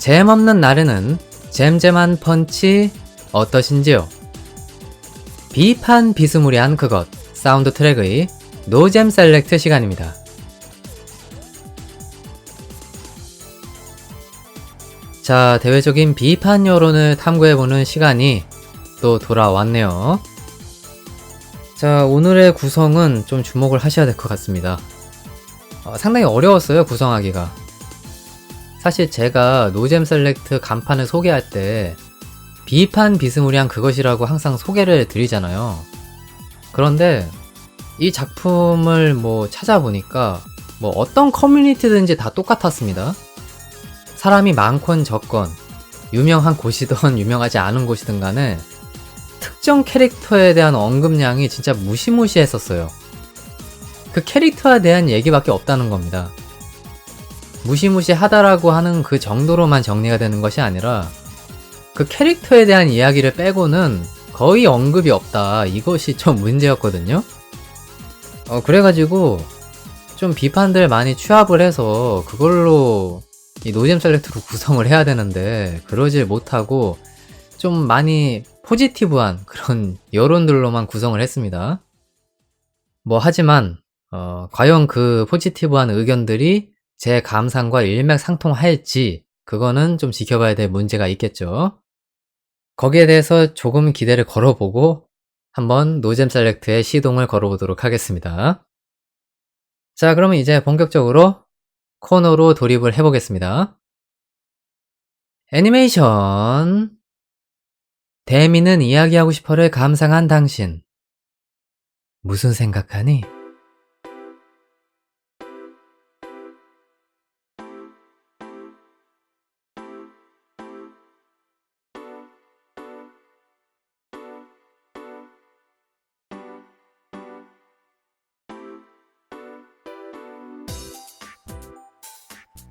잼 없는 날에는 잼잼한 펀치 어떠신지요? 비판 비스무리한 그것 사운드 트랙의 노잼 셀렉트 시간입니다. 자, 대외적인 비판 여론을 탐구해보는 시간이 또 돌아왔네요. 자, 오늘의 구성은 좀 주목을 하셔야 될 것 같습니다. 상당히 어려웠어요, 구성하기가. 사실 제가 노잼 셀렉트 간판을 소개할 때 비판 비스무리한 그것이라고 항상 소개를 드리잖아요. 그런데 이 작품을 찾아보니까 어떤 커뮤니티든지 다 똑같았습니다. 사람이 많건 적건, 유명한 곳이든 유명하지 않은 곳이든 간에 특정 캐릭터에 대한 언급량이 진짜 무시무시했었어요. 그 캐릭터에 대한 얘기밖에 없다는 겁니다. 무시무시하다라고 하는 그 정도로만 정리가 되는 것이 아니라 그 캐릭터에 대한 이야기를 빼고는 거의 언급이 없다. 이것이 좀 문제였거든요. 그래가지고 좀 비판들 많이 취합을 해서 그걸로 이 노잼 셀렉트로 구성을 해야 되는데 그러질 못하고 좀 많이 포지티브한 그런 여론들로만 구성을 했습니다. 하지만 과연 그 포지티브한 의견들이 제 감상과 일맥상통할지 그거는 좀 지켜봐야 될 문제가 있겠죠. 거기에 대해서 조금 기대를 걸어보고 한번 노잼 셀렉트의 시동을 걸어보도록 하겠습니다. 자, 그러면 이제 본격적으로 코너로 돌입을 해보겠습니다. 애니메이션 데미는 이야기하고 싶어를 감상한 당신 무슨 생각하니?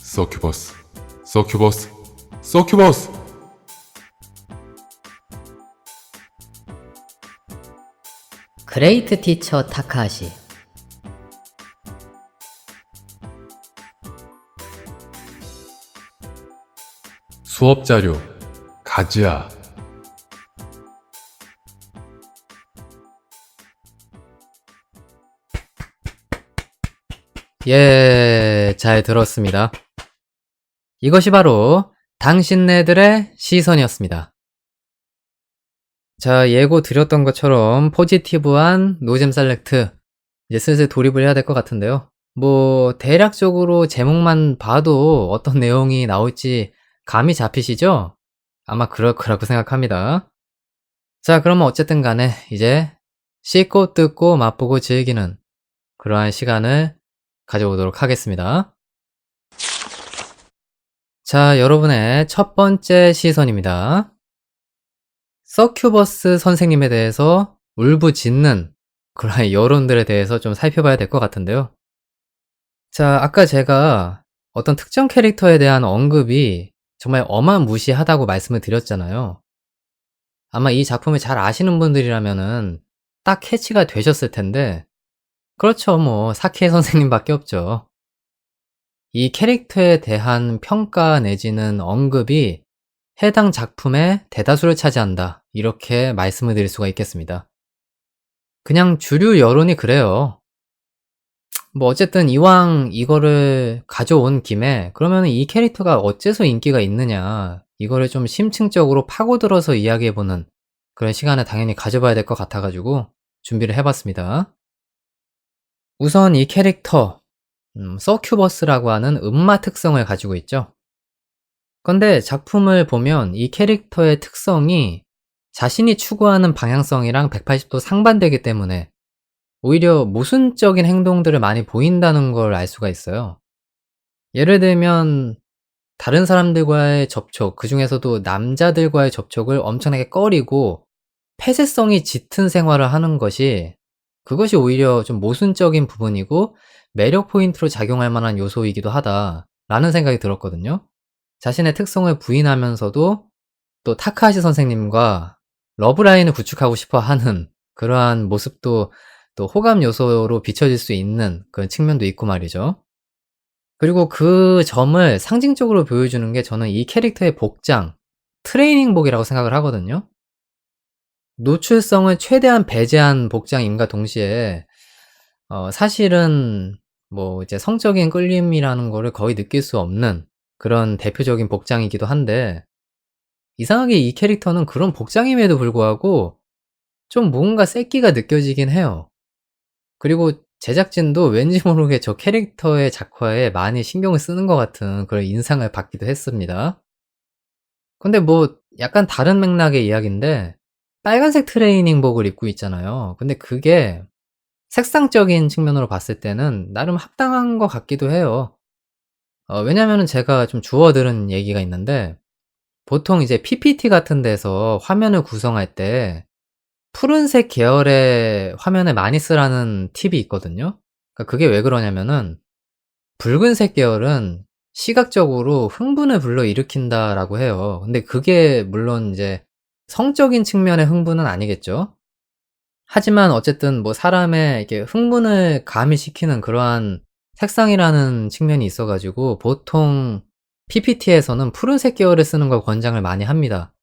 서큐버스, 서큐버스, 서큐버스! 그레이트 티처 타카하시. 수업 자료, 가즈아. 예, 잘 들었습니다. 이것이 바로 당신네들의 시선이었습니다. 자, 예고 드렸던 것처럼 포지티브한 노잼 셀렉트 이제 슬슬 돌입을 해야 될 것 같은데요. 대략적으로 제목만 봐도 어떤 내용이 나올지 감이 잡히시죠? 아마 그럴 거라고 생각합니다. 자, 그러면 어쨌든 간에 이제 씻고 뜯고 맛보고 즐기는 그러한 시간을 가져오도록 하겠습니다. 자, 여러분의 첫 번째 시선입니다. 서큐버스 선생님에 대해서 울부짖는 그런 여론들에 대해서 좀 살펴봐야 될 것 같은데요. 자, 아까 제가 어떤 특정 캐릭터에 대한 언급이 정말 어마무시하다고 말씀을 드렸잖아요. 아마 이 작품을 잘 아시는 분들이라면은 딱 캐치가 되셨을 텐데, 그렇죠. 사케 선생님밖에 없죠. 이 캐릭터에 대한 평가 내지는 언급이 해당 작품의 대다수를 차지한다. 이렇게 말씀을 드릴 수가 있겠습니다. 그냥 주류 여론이 그래요. 어쨌든 이왕 이거를 가져온 김에 그러면 이 캐릭터가 어째서 인기가 있느냐 이거를 좀 심층적으로 파고들어서 이야기해보는 그런 시간을 당연히 가져봐야 될 것 같아가지고 준비를 해봤습니다. 우선 이 캐릭터 서큐버스라고 하는 음마 특성을 가지고 있죠. 근데 작품을 보면 이 캐릭터의 특성이 자신이 추구하는 방향성이랑 180도 상반되기 때문에 오히려 모순적인 행동들을 많이 보인다는 걸 알 수가 있어요. 예를 들면 다른 사람들과의 접촉, 그 중에서도 남자들과의 접촉을 엄청나게 꺼리고 폐쇄성이 짙은 생활을 하는 그것이 오히려 좀 모순적인 부분이고 매력 포인트로 작용할 만한 요소이기도 하다라는 생각이 들었거든요. 자신의 특성을 부인하면서도 또 타카하시 선생님과 러브라인을 구축하고 싶어 하는 그러한 모습도 또 호감 요소로 비춰질 수 있는 그런 측면도 있고 말이죠. 그리고 그 점을 상징적으로 보여주는 게 저는 이 캐릭터의 복장, 트레이닝복이라고 생각을 하거든요. 노출성을 최대한 배제한 복장임과 동시에 사실은 뭐 이제 성적인 끌림이라는 거를 거의 느낄 수 없는 그런 대표적인 복장이기도 한데, 이상하게 이 캐릭터는 그런 복장임에도 불구하고 좀 뭔가 새끼가 느껴지긴 해요. 그리고 제작진도 왠지 모르게 저 캐릭터의 작화에 많이 신경을 쓰는 것 같은 그런 인상을 받기도 했습니다. 근데 뭐 약간 다른 맥락의 이야기인데, 빨간색 트레이닝복을 입고 있잖아요. 근데 그게 색상적인 측면으로 봤을 때는 나름 합당한 것 같기도 해요. 왜냐면은 제가 좀 주워 들은 얘기가 있는데, 보통 이제 PPT 같은 데서 화면을 구성할 때 푸른색 계열의 화면을 많이 쓰라는 팁이 있거든요. 그러니까 그게 왜 그러냐면은, 붉은색 계열은 시각적으로 흥분을 불러일으킨다라고 해요. 근데 그게 물론 이제 성적인 측면의 흥분은 아니겠죠. 하지만 어쨌든 뭐 사람의 이렇게 흥분을 가미시키는 그러한 색상이라는 측면이 있어 가지고 보통 PPT에서는 푸른색 계열을 쓰는 걸 권장을 많이 합니다.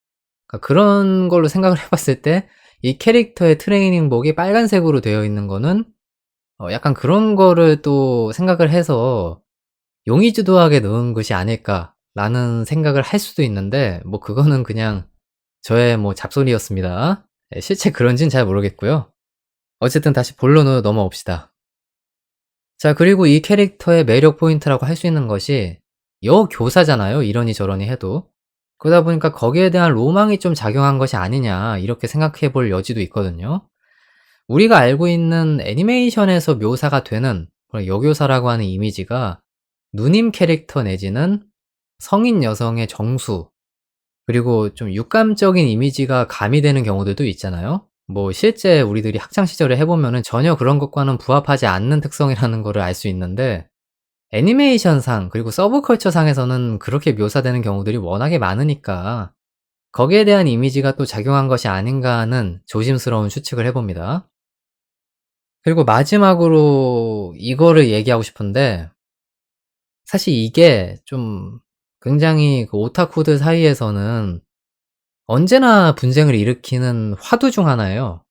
그러니까 그런 걸로 생각을 해 봤을 때 이 캐릭터의 트레이닝복이 빨간색으로 되어 있는 거는 약간 그런 거를 또 생각을 해서 '용의주도하게 넣은 것이 아닐까.'라는 생각을 할 수도 있는데, 뭐 그거는 그냥 저의 뭐 잡소리였습니다. 예, 실제 그런진 잘 모르겠고요. 어쨌든 다시 본론으로 넘어옵시다. 자, 그리고 이 캐릭터의 매력 포인트라고 할 수 있는 것이 여교사잖아요, 이러니 저러니 해도. 그러다 보니까 거기에 대한 로망이 좀 작용한 것이 아니냐, 이렇게 생각해 볼 여지도 있거든요. 우리가 알고 있는 애니메이션에서 묘사가 되는 그런 여교사라고 하는 이미지가 누님 캐릭터 내지는 성인 여성의 정수, 그리고 좀 육감적인 이미지가 가미되는 경우들도 있잖아요. 뭐 실제 우리들이 학창 시절에 해 보면은 전혀 그런 것과는 부합하지 않는 특성이라는 거를 알 수 있는데, 애니메이션상 그리고 서브컬처상에서는 그렇게 묘사되는 경우들이 워낙에 많으니까 거기에 대한 이미지가 또 작용한 것이 아닌가 하는 조심스러운 추측을 해 봅니다. 그리고 마지막으로 이거를 얘기하고 싶은데, 사실 이게 좀 굉장히 그 오타쿠들 사이에서는 언제나 분쟁을 일으키는 화두 중 하나예요.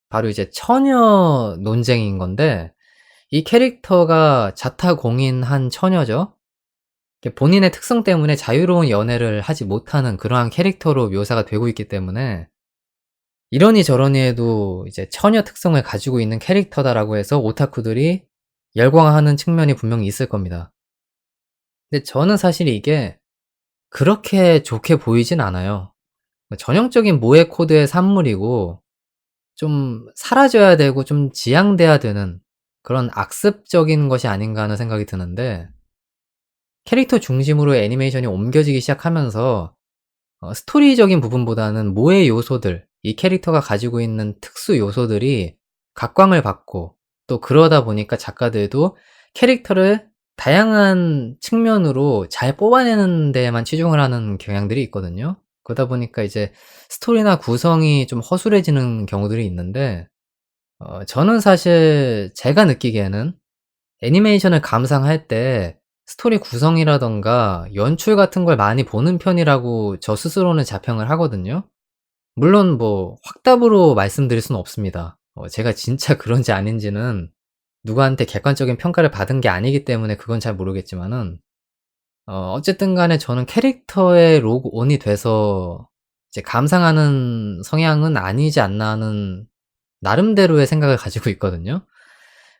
바로 이제 처녀 논쟁인 건데, 이 캐릭터가 자타공인한 처녀죠. 이게 본인의 특성 때문에 자유로운 연애를 하지 못하는 그러한 캐릭터로 묘사가 되고 있기 때문에, 이러니 저러니 해도 이제 처녀 특성을 가지고 있는 캐릭터다라고 해서 오타쿠들이 열광하는 측면이 분명히 있을 겁니다. 근데 저는 사실 이게 그렇게 좋게 보이진 않아요. 전형적인 모해 코드의 산물이고 좀 사라져야 되고 좀 지양돼야 되는 그런 악습적인 것이 아닌가 하는 생각이 드는데, 캐릭터 중심으로 애니메이션이 옮겨지기 시작하면서 스토리적인 부분보다는 모의 요소들, 이 캐릭터가 가지고 있는 특수 요소들이 각광을 받고, 또 그러다 보니까 작가들도 캐릭터를 다양한 측면으로 잘 뽑아내는 데에만 치중을 하는 경향들이 있거든요. 그러다 보니까 이제 스토리나 구성이 좀 허술해지는 경우들이 있는데, 저는 사실 제가 느끼기에는 애니메이션을 감상할 때 스토리 구성이라든가 연출 같은 걸 많이 보는 편이라고 저 스스로는 자평을 하거든요. 물론 뭐 확답으로 말씀드릴 수는 없습니다. 제가 진짜 그런지 아닌지는 누구한테 객관적인 평가를 받은 게 아니기 때문에 그건 잘 모르겠지만은, 어쨌든 간에 저는 캐릭터의 로그온이 돼서 이제 감상하는 성향은 아니지 않나 하는 나름대로의 생각을 가지고 있거든요.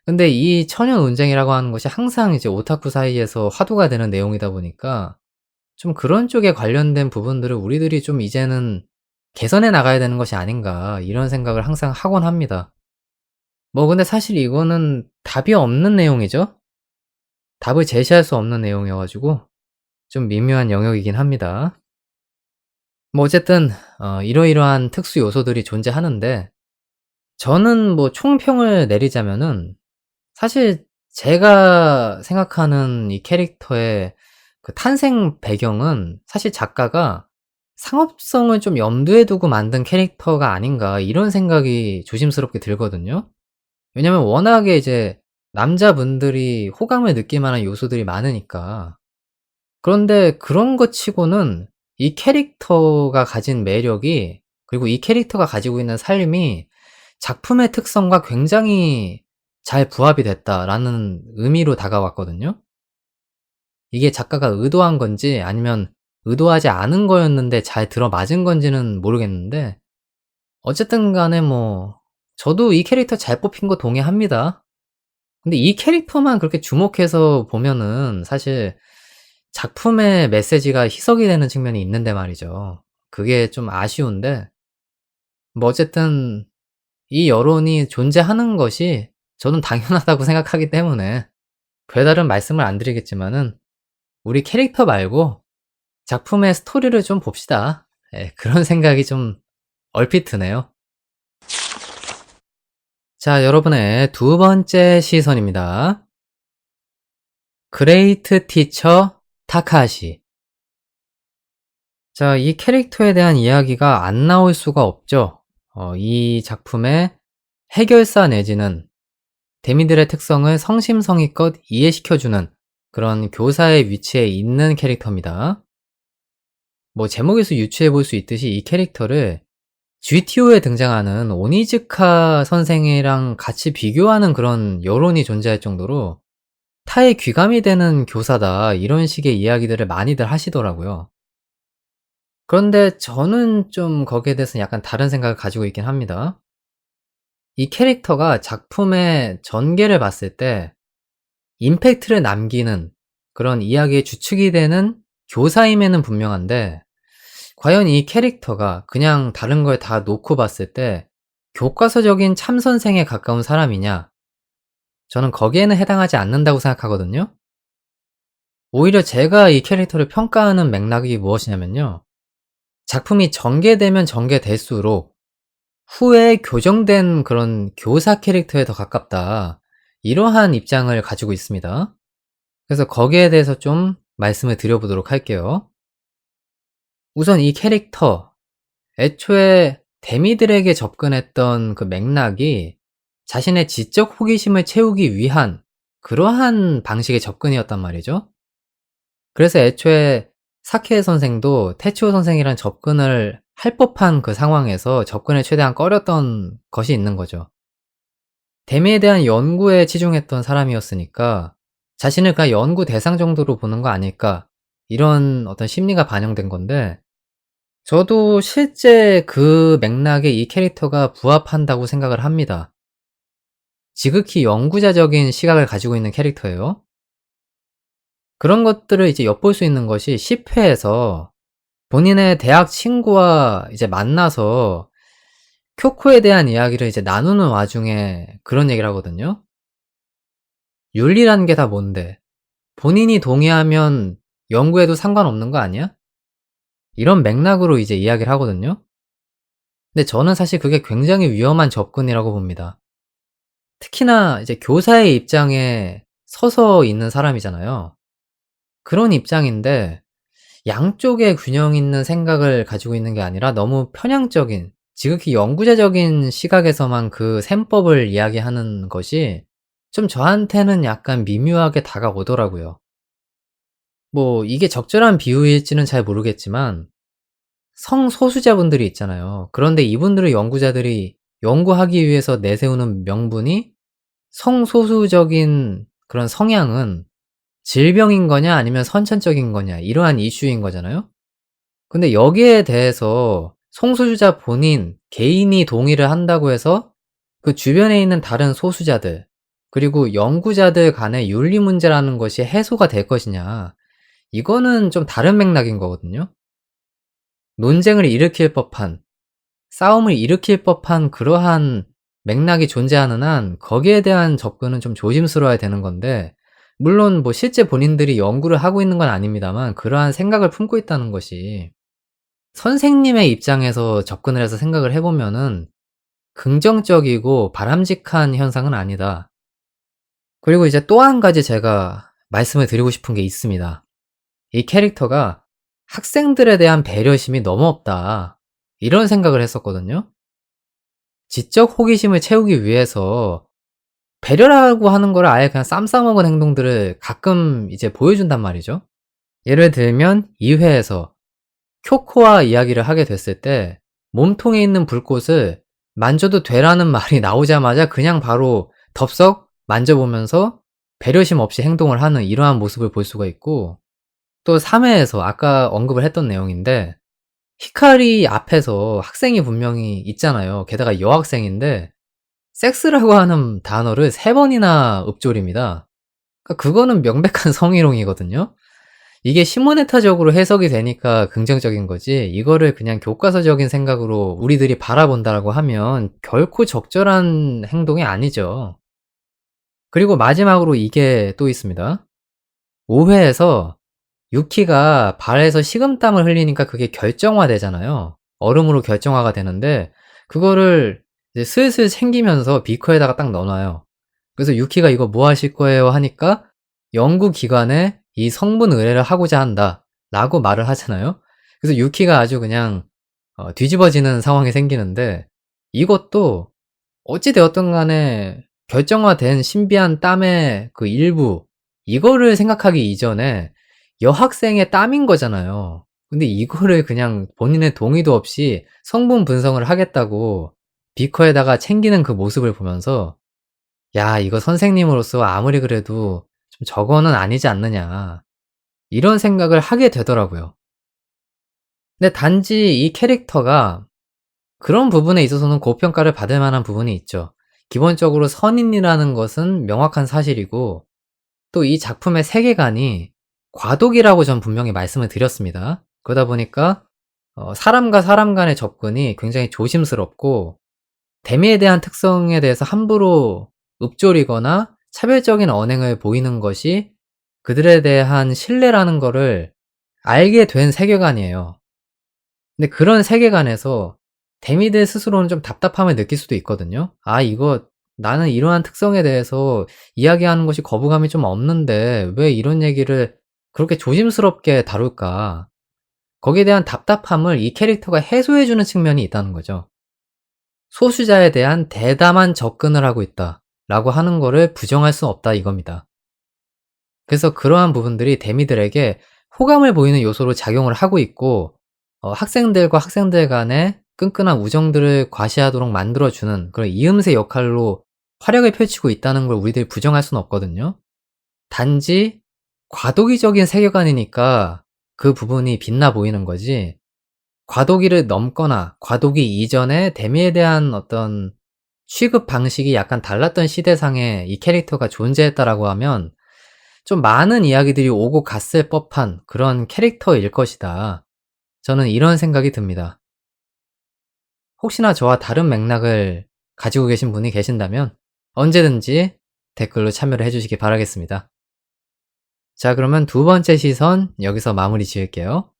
근데 이 처녀 논쟁이라고 하는 것이 항상 이제 오타쿠 사이에서 화두가 되는 내용이다 보니까 좀 그런 쪽에 관련된 부분들을 우리들이 좀 이제는 개선해 나가야 되는 것이 아닌가, 이런 생각을 항상 하곤 합니다. 뭐 근데 사실 이거는 답이 없는 내용이죠. 답을 제시할 수 없는 내용이어 가지고 좀 미묘한 영역이긴 합니다. 뭐 어쨌든 이러이러한 특수 요소들이 존재하는데, 저는 뭐 총평을 내리자면은 사실 제가 생각하는 이 캐릭터의 그 탄생 배경은 사실 작가가 '상업성을 좀 염두에 두고 만든 캐릭터가 아닌가.' 이런 생각이 조심스럽게 들거든요. 왜냐면 워낙에 이제 남자분들이 호감을 느낄 만한 요소들이 많으니까. 그런데 그런 것 치고는 이 캐릭터가 가진 매력이, 그리고 이 캐릭터가 가지고 있는 삶이 작품의 특성과 굉장히 잘 부합이 됐다라는 의미로 다가왔거든요. 이게 작가가 의도한 건지 아니면 의도하지 않은 거였는데 잘 들어맞은 건지는 모르겠는데, 어쨌든 간에 저도 이 캐릭터 잘 뽑힌 거 동의합니다. 근데 이 캐릭터만 그렇게 주목해서 보면은 사실 작품의 메시지가 희석이 되는 측면이 있는데 말이죠. 그게 좀 아쉬운데, 어쨌든 이 여론이 존재하는 것이 저는 당연하다고 생각하기 때문에 별다른 말씀을 안 드리겠지만은 우리 캐릭터 말고 작품의 스토리를 좀 봅시다. 예, 그런 생각이 좀 얼핏 드네요. 자, 여러분의 두 번째 시선입니다. 그레이트 티처 타카하시. 자, 이 캐릭터에 대한 이야기가 안 나올 수가 없죠. 이 작품의 해결사 내지는 대미들의 특성을 성심성의껏 이해시켜주는 그런 교사의 위치에 있는 캐릭터입니다. 제목에서 유추해 볼 수 있듯이 이 캐릭터를 GTO에 등장하는 오니즈카 선생이랑 같이 비교하는 그런 여론이 존재할 정도로 타의 귀감이 되는 교사다, 이런 식의 이야기들을 많이들 하시더라고요. 그런데 저는 좀 거기에 대해서는 약간 다른 생각을 가지고 있긴 합니다. 이 캐릭터가 작품의 전개를 봤을 때 임팩트를 남기는 그런 이야기의 주축이 되는 교사임에는 분명한데, 과연 이 캐릭터가 그냥 다른 걸 다 놓고 봤을 때 교과서적인 참선생에 가까운 사람이냐? 저는 거기에는 해당하지 않는다고 생각하거든요. 오히려 제가 이 캐릭터를 평가하는 맥락이 무엇이냐면요, 작품이 전개되면 전개될수록 후에 교정된 그런 교사 캐릭터에 더 가깝다, 이러한 입장을 가지고 있습니다. 그래서 거기에 대해서 좀 말씀을 드려보도록 할게요. 우선 이 캐릭터, 애초에 데미들에게 접근했던 그 맥락이 자신의 지적 호기심을 채우기 위한 그러한 방식의 접근이었단 말이죠. 그래서 애초에 사케 선생도 테치오 선생이랑 접근을 할 법한 그 상황에서 접근을 최대한 꺼렸던 것이 있는 거죠. 데미에 대한 연구에 치중했던 사람이었으니까 자신을 그냥 연구 대상 정도로 보는 거 아닐까, 이런 어떤 심리가 반영된 건데, 저도 실제 그 맥락에 이 캐릭터가 부합한다고 생각을 합니다. 지극히 연구자적인 시각을 가지고 있는 캐릭터예요. 그런 것들을 이제 엿볼 수 있는 것이 10회에서 본인의 대학 친구와 이제 만나서 쿄코에 대한 이야기를 이제 나누는 와중에 그런 얘기를 하거든요. 윤리라는 게 다 뭔데? 본인이 동의하면 연구해도 상관없는 거 아니야? 이런 맥락으로 이제 이야기를 하거든요. 근데 저는 사실 그게 굉장히 위험한 접근이라고 봅니다. 특히나 이제 교사의 입장에 서서 있는 사람이잖아요. 그런 입장인데 양쪽에 균형 있는 생각을 가지고 있는 게 아니라 너무 편향적인, 지극히 연구자적인 시각에서만 그 셈법을 이야기하는 것이 좀 저한테는 약간 미묘하게 다가오더라고요. 이게 적절한 비유일지는 잘 모르겠지만 성소수자분들이 있잖아요. 그런데 이분들의 연구자들이 연구하기 위해서 내세우는 명분이 성소수적인 그런 성향은 질병인 거냐 아니면 선천적인 거냐, 이러한 이슈인 거잖아요. 근데 여기에 대해서 성소수자 본인, 개인이 동의를 한다고 해서 그 주변에 있는 다른 소수자들, 그리고 연구자들 간의 윤리 문제라는 것이 해소가 될 것이냐, 이거는 좀 다른 맥락인 거거든요. 논쟁을 일으킬 법한, 싸움을 일으킬 법한 그러한 맥락이 존재하는 한 거기에 대한 접근은 좀 조심스러워야 되는 건데, 물론 실제 본인들이 연구를 하고 있는 건 아닙니다만 그러한 생각을 품고 있다는 것이 선생님의 입장에서 접근을 해서 생각을 해보면은 긍정적이고 바람직한 현상은 아니다. 그리고 이제 또 한 가지 제가 말씀을 드리고 싶은 게 있습니다. 이 캐릭터가 학생들에 대한 배려심이 너무 없다, 이런 생각을 했었거든요. 지적 호기심을 채우기 위해서 배려라고 하는 거를 아예 그냥 쌈 싸먹은 행동들을 가끔 이제 보여준단 말이죠. 예를 들면 2회에서 쿄코와 이야기를 하게 됐을 때 몸통에 있는 불꽃을 만져도 되라는 말이 나오자마자 그냥 바로 덥석 만져보면서 배려심 없이 행동을 하는 이러한 모습을 볼 수가 있고, 또 3회에서 아까 언급을 했던 내용인데 히카리 앞에서 학생이 분명히 있잖아요. 게다가 여학생인데 섹스라고 하는 단어를 3번이나 읊조립니다. 그러니까 그거는 명백한 성희롱이거든요. 이게 시모네타적으로 해석이 되니까 긍정적인 거지, 이거를 그냥 교과서적인 생각으로 우리들이 바라본다라고 하면 결코 적절한 행동이 아니죠. 그리고 마지막으로 이게 또 있습니다. 5회에서 유키가 발에서 식은땀을 흘리니까 그게 결정화되잖아요. 얼음으로 결정화가 되는데 그거를 이제 슬슬 챙기면서 비커에다가 딱 넣어놔요. 그래서 유키가 "이거 뭐 하실 거예요?" 하니까 연구기관에 이 성분 의뢰를 하고자 한다 라고 말을 하잖아요. 그래서 유키가 아주 그냥 뒤집어지는 상황이 생기는데, 이것도 어찌 되었든 간에 결정화된 신비한 땀의 그 일부, 이거를 생각하기 이전에 여학생의 땀인 거잖아요. 근데 이거를 그냥 본인의 동의도 없이 성분 분석을 하겠다고 비커에다가 챙기는 그 모습을 보면서 '야, 이거 선생님으로서 아무리 그래도 좀 저거는 아니지 않느냐.' 이런 생각을 하게 되더라고요. 근데 단지 이 캐릭터가 그런 부분에 있어서는 고평가를 받을 만한 부분이 있죠. 기본적으로 선인이라는 것은 명확한 사실이고, 또 이 작품의 세계관이 과도기라고 전 분명히 말씀을 드렸습니다. 그러다 보니까 사람과 사람 간의 접근이 굉장히 조심스럽고, 대미에 대한 특성에 대해서 함부로 읊조리거나 차별적인 언행을 보이는 것이 그들에 대한 신뢰라는 거를 알게 된 세계관이에요. 근데 그런 세계관에서 데미들 스스로는 좀 답답함을 느낄 수도 있거든요. '아, 이거 나는 이러한 특성에 대해서 이야기하는 것이 거부감이 좀 없는데 왜 이런 얘기를 그렇게 조심스럽게 다룰까?' 거기에 대한 답답함을 이 캐릭터가 해소해 주는 측면이 있다는 거죠. '소수자에 대한 대담한 접근을 하고 있다.'라고 하는 거를 부정할 수 없다, 이겁니다. 그래서 그러한 부분들이 데미들에게 호감을 보이는 요소로 작용을 하고 있고, 학생들과 학생들 간의 끈끈한 우정들을 과시하도록 만들어주는 그런 이음새 역할로 활약을 펼치고 있다는 걸 우리들이 부정할 수는 없거든요. 단지 과도기적인 세계관이니까 그 부분이 빛나 보이는 거지, 과도기를 넘거나 과도기 이전에 데미에 대한 어떤 취급 방식이 약간 달랐던 시대상에 이 캐릭터가 존재했다라고 하면 좀 많은 이야기들이 오고 갔을 법한 그런 캐릭터일 것이다. 저는 이런 생각이 듭니다. 혹시나 저와 다른 맥락을 가지고 계신 분이 계신다면 언제든지 댓글로 참여를 해주시기 바라겠습니다. 자, 그러면 두 번째 시선 여기서 마무리 지을게요.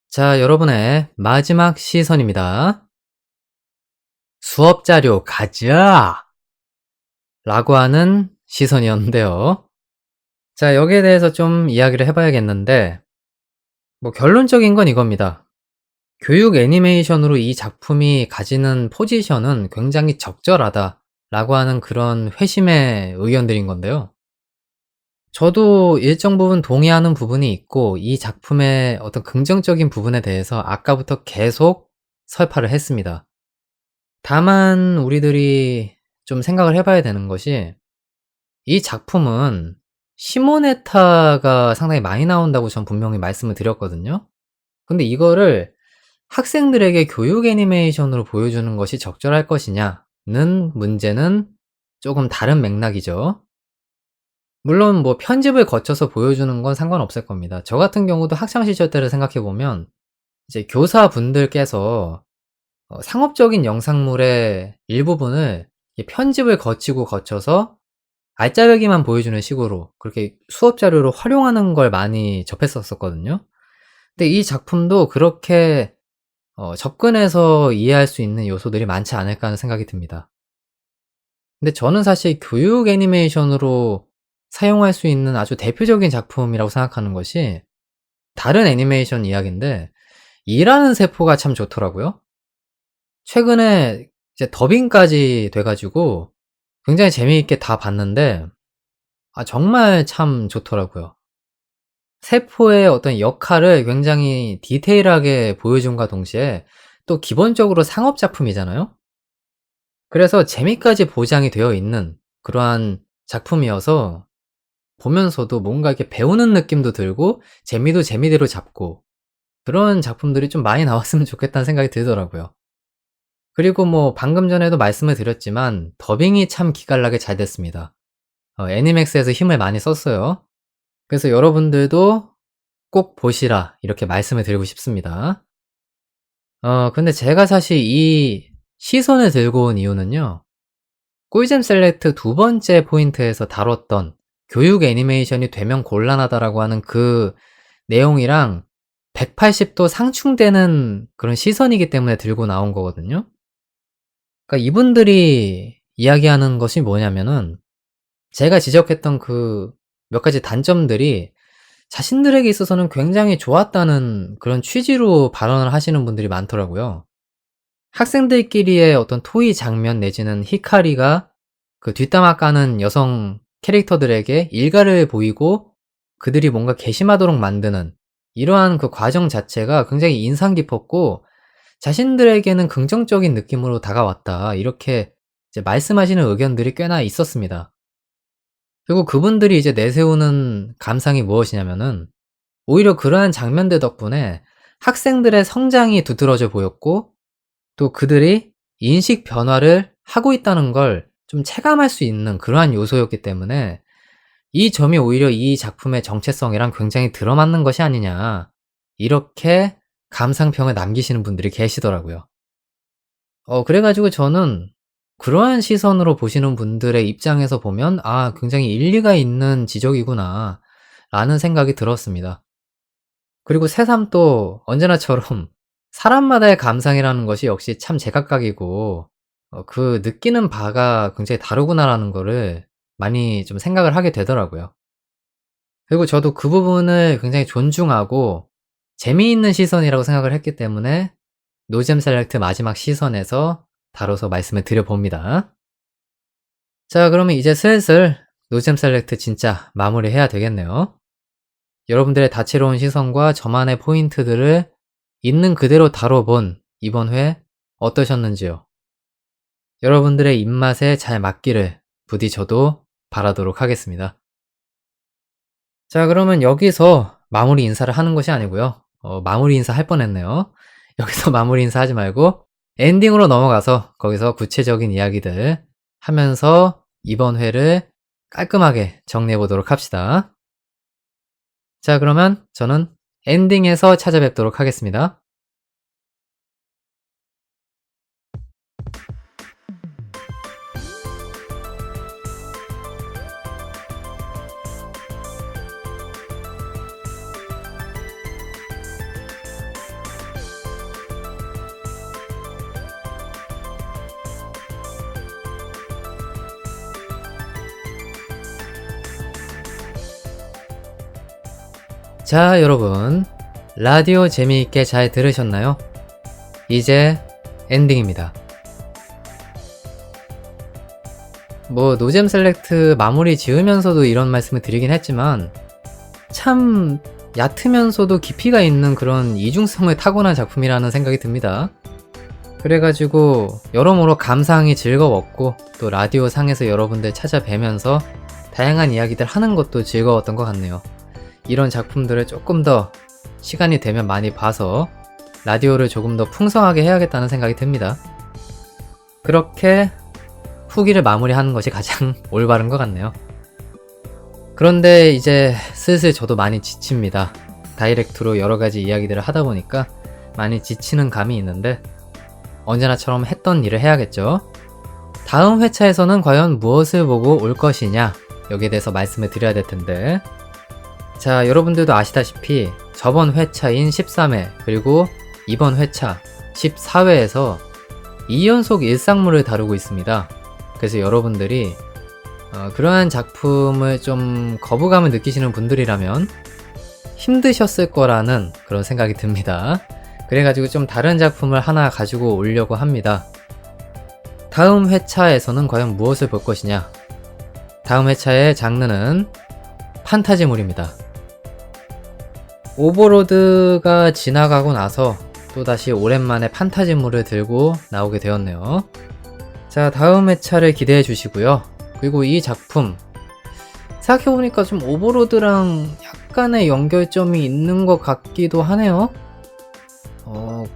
자, 여러분의 마지막 시선입니다. 수업 자료 가자! 라고 하는 시선이었는데요. 자, 여기에 대해서 좀 이야기를 해봐야겠는데, 결론적인 건 이겁니다. 교육 애니메이션으로 이 작품이 가지는 포지션은 굉장히 적절하다라고 하는 그런 회심의 의견들인 건데요. 저도 일정 부분 동의하는 부분이 있고, 이 작품의 어떤 긍정적인 부분에 대해서 아까부터 계속 설파를 했습니다. 다만 우리들이 좀 생각을 해봐야 되는 것이, 이 작품은 시모네타가 상당히 많이 나온다고 전 분명히 말씀을 드렸거든요. 근데 이거를 학생들에게 교육 애니메이션으로 보여주는 것이 적절할 것이냐는 문제는 조금 다른 맥락이죠. 물론 편집을 거쳐서 보여주는 건 상관없을 겁니다. 저 같은 경우도 학창 시절 때를 생각해 보면 이제 교사분들께서 상업적인 영상물의 일부분을 편집을 거쳐서 알짜배기만 보여주는 식으로 그렇게 수업 자료로 활용하는 걸 많이 접했었거든요. 근데 이 작품도 그렇게 접근해서 이해할 수 있는 요소들이 많지 않을까 하는 생각이 듭니다. 근데 저는 사실 교육 애니메이션으로 사용할 수 있는 아주 대표적인 작품이라고 생각하는 것이 다른 애니메이션 이야기인데, 일하는 세포가 참 좋더라고요. 최근에 이제 더빙까지 돼 가지고 굉장히 재미있게 다 봤는데 정말 참 좋더라고요. 세포의 어떤 역할을 굉장히 디테일하게 보여줌과 동시에 또 기본적으로 상업 작품이잖아요. 그래서 재미까지 보장이 되어 있는 그러한 작품이어서 보면서도 뭔가 이렇게 배우는 느낌도 들고 재미도 재미대로 잡고 그런 작품들이 좀 많이 나왔으면 좋겠다는 생각이 들더라고요. 그리고 뭐 방금 전에도 말씀을 드렸지만 더빙이 참 기깔나게 잘 됐습니다. 애니맥스에서 힘을 많이 썼어요. 그래서 여러분들도 꼭 보시라 이렇게 말씀을 드리고 싶습니다. 근데 제가 사실 이 시선을 들고 온 이유는요. 꿀잼 셀렉트 두 번째 포인트에서 다뤘던 교육 애니메이션이 되면 곤란하다라고 하는 그 내용이랑 180도 상충되는 그런 시선이기 때문에 들고 나온 거거든요. 그러니까 이분들이 이야기하는 것이 뭐냐면은 제가 지적했던 그 몇 가지 단점들이 자신들에게 있어서는 굉장히 좋았다는 그런 취지로 발언을 하시는 분들이 많더라고요. 학생들끼리의 어떤 토의 장면 내지는 히카리가 그 뒷담화 까는 여성 캐릭터들에게 일가를 보이고 그들이 뭔가 괘씸하도록 만드는 이러한 그 과정 자체가 굉장히 인상 깊었고 자신들에게는 긍정적인 느낌으로 다가왔다. 이렇게 이제 말씀하시는 의견들이 꽤나 있었습니다. 그리고 그분들이 이제 내세우는 감상이 무엇이냐면은 오히려 그러한 장면들 덕분에 학생들의 성장이 두드러져 보였고 또 그들이 인식 변화를 하고 있다는 걸 좀 체감할 수 있는 그러한 요소였기 때문에 이 점이 오히려 이 작품의 정체성이랑 굉장히 들어맞는 것이 아니냐 이렇게 감상평을 남기시는 분들이 계시더라고요. 그래 가지고 저는 그러한 시선으로 보시는 분들의 입장에서 보면 '아 굉장히 일리가 있는 지적이구나.' 라는 생각이 들었습니다. 그리고 새삼 또 언제나처럼 사람마다의 감상이라는 것이 역시 참 제각각이고 그 느끼는 바가 굉장히 다르구나라는 거를 많이 좀 생각을 하게 되더라고요. 그리고 저도 그 부분을 굉장히 존중하고 재미있는 시선이라고 생각을 했기 때문에 노잼 셀렉트 마지막 시선에서 다뤄서 말씀을 드려 봅니다. 자 그러면 이제 슬슬 노잼 셀렉트 진짜 마무리해야 되겠네요. 여러분들의 다채로운 시선과 저만의 포인트들을 있는 그대로 다뤄본 이번 회 어떠셨는지요? 여러분들의 입맛에 잘 맞기를 부디 저도 바라도록 하겠습니다. 자 그러면 여기서 마무리 인사를 하는 것이 아니고요. 마무리 인사 할 뻔했네요. 여기서 마무리 인사 하지 말고 엔딩으로 넘어가서 거기서 구체적인 이야기들 하면서 이번 회를 깔끔하게 정리해 보도록 합시다. 자 그러면 저는 엔딩에서 찾아뵙도록 하겠습니다. 자 여러분 라디오 재미있게 잘 들으셨나요? 이제 엔딩입니다. 뭐 노잼 셀렉트 마무리 지으면서도 이런 말씀을 드리긴 했지만 참 얕으면서도 깊이가 있는 그런 이중성을 타고난 작품이라는 생각이 듭니다. 그래가지고 여러모로 감상이 즐거웠고 또 라디오 상에서 여러분들 찾아뵈면서 다양한 이야기들 하는 것도 즐거웠던 것 같네요. 이런 작품들을 조금 더 시간이 되면 많이 봐서 라디오를 조금 더 풍성하게 해야겠다는 생각이 듭니다. 그렇게 후기를 마무리하는 것이 가장 올바른 것 같네요. 그런데 이제 슬슬 저도 많이 지칩니다. 다이렉트로 여러가지 이야기들을 하다 보니까 많이 지치는 감이 있는데 언제나처럼 했던 일을 해야겠죠. 다음 회차에서는 과연 무엇을 보고 올 것이냐 여기에 대해서 말씀을 드려야 될 텐데 자 여러분들도 아시다시피 저번 회차인 13회 그리고 이번 회차 14회에서 2연속 일상물을 다루고 있습니다. 그래서 여러분들이 그러한 작품을 좀 거부감을 느끼시는 분들이라면 힘드셨을 거라는 그런 생각이 듭니다. 그래가지고 좀 다른 작품을 하나 가지고 오려고 합니다. 다음 회차에서는 과연 무엇을 볼 것이냐? 다음 회차의 장르는 판타지물입니다. 오버로드가 지나가고 나서 또다시 오랜만에 판타지물을 들고 나오게 되었네요. 자, 다음 회차를 기대해 주시고요. 그리고 이 작품 생각해보니까 좀 오버로드랑 약간의 연결점이 있는 것 같기도 하네요.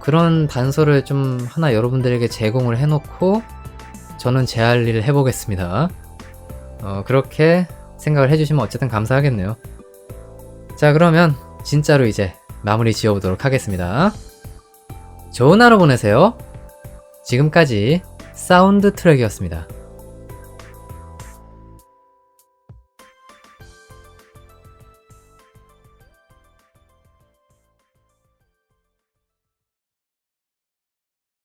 그런 단서를 좀 하나 여러분들에게 제공을 해놓고 저는 제 할 일을 해보겠습니다. 그렇게 생각을 해주시면 어쨌든 감사하겠네요. 자, 그러면 진짜로 이제 마무리 지어보도록 하겠습니다. 좋은 하루 보내세요. 지금까지 사운드 트랙이었습니다.